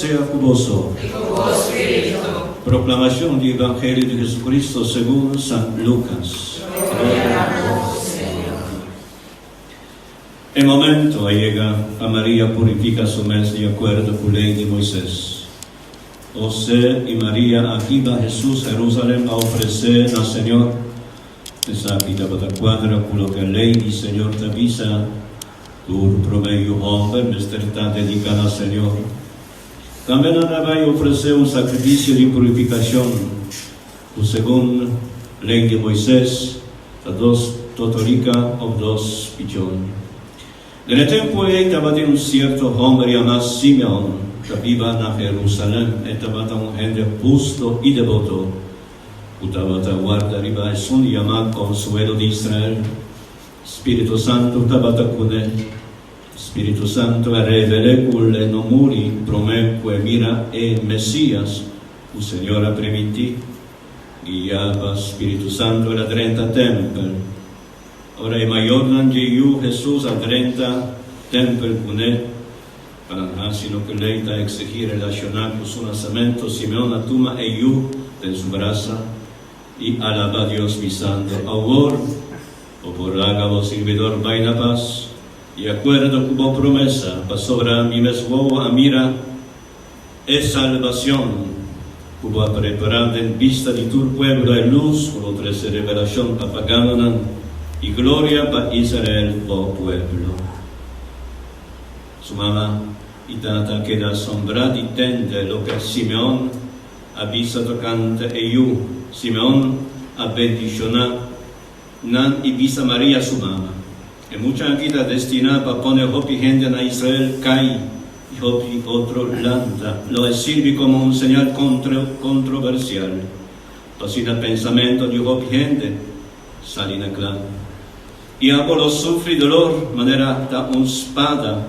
sea con vosotros. Y con tu espíritu. Proclamación del Evangelio de Jesucristo según San Lucas. Gloria a vos, Señor. El momento llega a María purifica su mes de acuerdo con la ley de Moisés. José y María aquí va Jesús a Jerusalén a ofrecer al Señor. Esa vida para cuadra con lo que la ley del Señor te avisa. Tu promedio hombre, está dedicada al Señor. También andaba a ofrecer un sacrificio de purificación, según la ley de Moisés, a 2 totorica o 2 pichón. En el tiempo estaba de un cierto hombre llamado Simeón, que vivía en Jerusalén, estaba de un gente justo y devoto, que estaba de guarda arriba el son llamado Consuelo de Israel. Spirito Santo estaba con él. Spirito Santo revele culle non muri promeque mira e Mesías, il Signore ha premiti, guiava Spirito Santo e la 30 tempel. Ora è mayornan Gesù Jesús a 30 tempel con él, para sino que leita exigir relacionar con su nacimiento, Simeón atuma e yu en su braza y alaba a Dios pisando. Ahora, o por ágavo servidor vaina paz, y acuerdo como promesa, pasora mi mesmo a mira, es salvación, como a preparar en vista de tu pueblo de luz, con otra revelación papagana, y gloria para Israel, oh pueblo. Su mamá, y tanta queda asombrada y tende lo que Simeón avisa tocante e yu. Simeón ha bendicionado, nan y visa María su mamá. E mucha vida destinada para poner hopi gente en Israel cae y hopi otro landa. Lo sirve como un señal controversial. Así el pensamiento de hopi gente sale en clan. Y Apolo sufre dolor, manera da un espada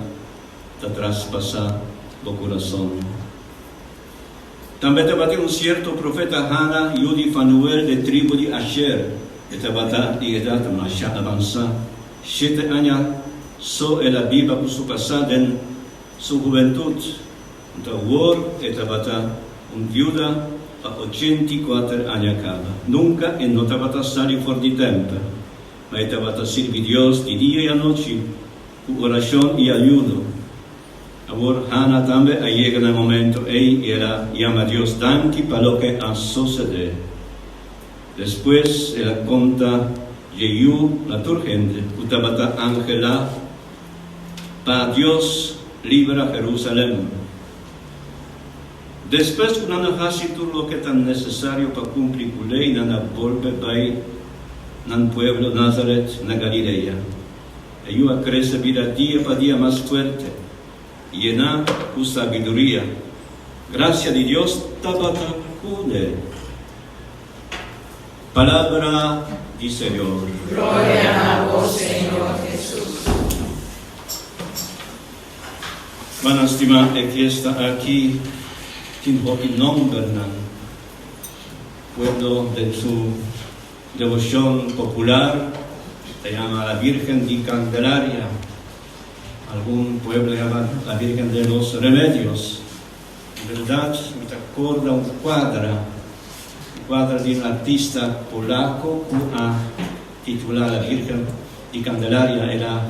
da traspasar el corazón. También te bate un cierto profeta Hana, Yudi Fanuel de tribu de Asher, que te bate de edad más avanzada. 7 años so la viva por su pasado en su juventud. Entonces, estaba un viuda a 84 años cada. Nunca en no estaba salido fuera de tiempo, ma estaba servir Dios de día y a noche, con oración y ayuno. Ahora Hannah también llega en el momento ella llama a Dios tanto para lo que ha sucedido. Después ella cuenta Jehu, la turgente, utabata ángela, para Dios libra Jerusalén. Después, cuando hace todo lo que es tan necesario para cumplir con la ley, nada volve en el pueblo Nazaret, en Galilea. Ella crece vida día para día más fuerte, llena con sabiduría. Gracias de Dios, tabata cude. Palabra del Señor. Gloria a vos, Señor Jesús. Van a estimar que está aquí, quien nombran, pueblo de su devoción popular, se llama la Virgen de Candelaria. Algún pueblo llama la Virgen de los Remedios. En verdad, me acuerda un quadro de un artista polaco que ha titulado La Virgen de Candelaria. Ella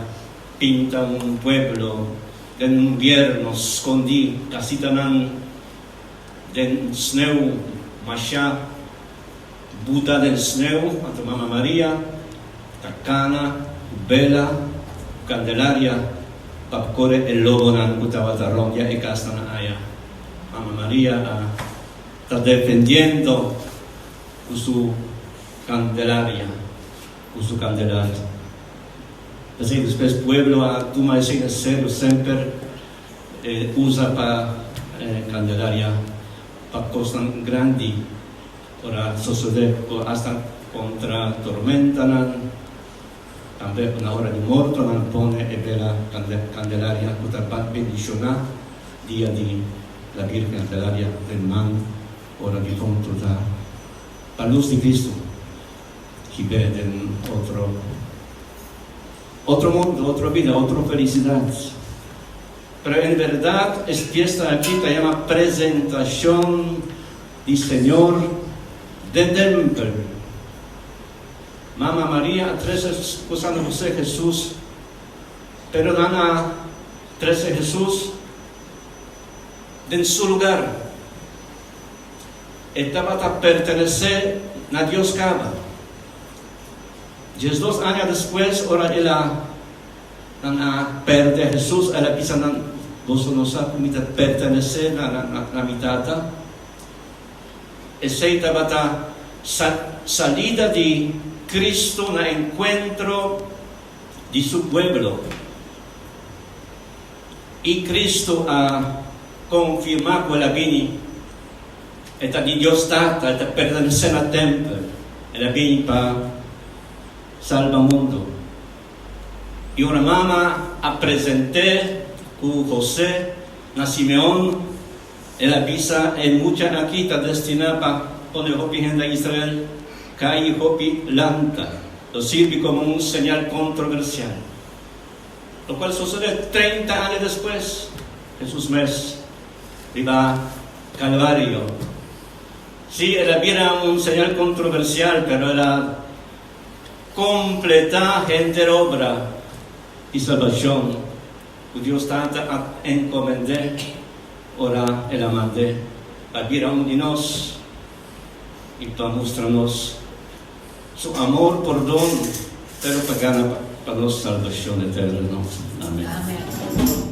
pinta un pueblo en invierno escondido, casi tan den sneu, masha, Buda del sneu, a tu mamá María, Tacana, Bella, Candelaria, papcore el lobo nan utavatarrombia e castana aya. Mamá María está defendiendo su Candelaria, su Candelaria. Así después pueblo a tu maestra serio siempre usa para Candelaria para cosas grandes, para suceder hasta contra tormenta, también una hora de muerto, non pone e per la Candelaria, tutta benedizione, dia di la Virgen Candelaria del man, ora di fondo da la luz di Cristo, che vede otro mundo, otra vida, otra felicidad. pero en verdad es fiesta aquí se llama presentación del Señor de templo. Mamá María, 13 usando José Jesús, pero Nana 13 Jesús en su lugar. Estaba a pertenecer a Dios Caba. 2 años después, ahora ella perde a Jesús, ella pisa vos no sabes pertenecer a la mitad. Esa estaba a salida de Cristo en el encuentro de su pueblo. Y Cristo ha confirmado que la vini está di Dios stata, está pertenecendo al templo, la vini para salvar el mundo. Y una mamá a presenté con José, na Simeón, la visa en mucha aquí está destinada para poner hopi gente en Israel, cae hopi lanta, lo sirve como un señal controversial. Lo cual sucede 30 años después. Jesús mes iba Calvario. Sí, era un señal controversial, pero era completa gente obra y salvación. Dios tanta encomendé, ora el amante, para uno de nos y para mostrarnos su amor por don, pero para ganar para nuestra salvación eterna. Amén. Amén.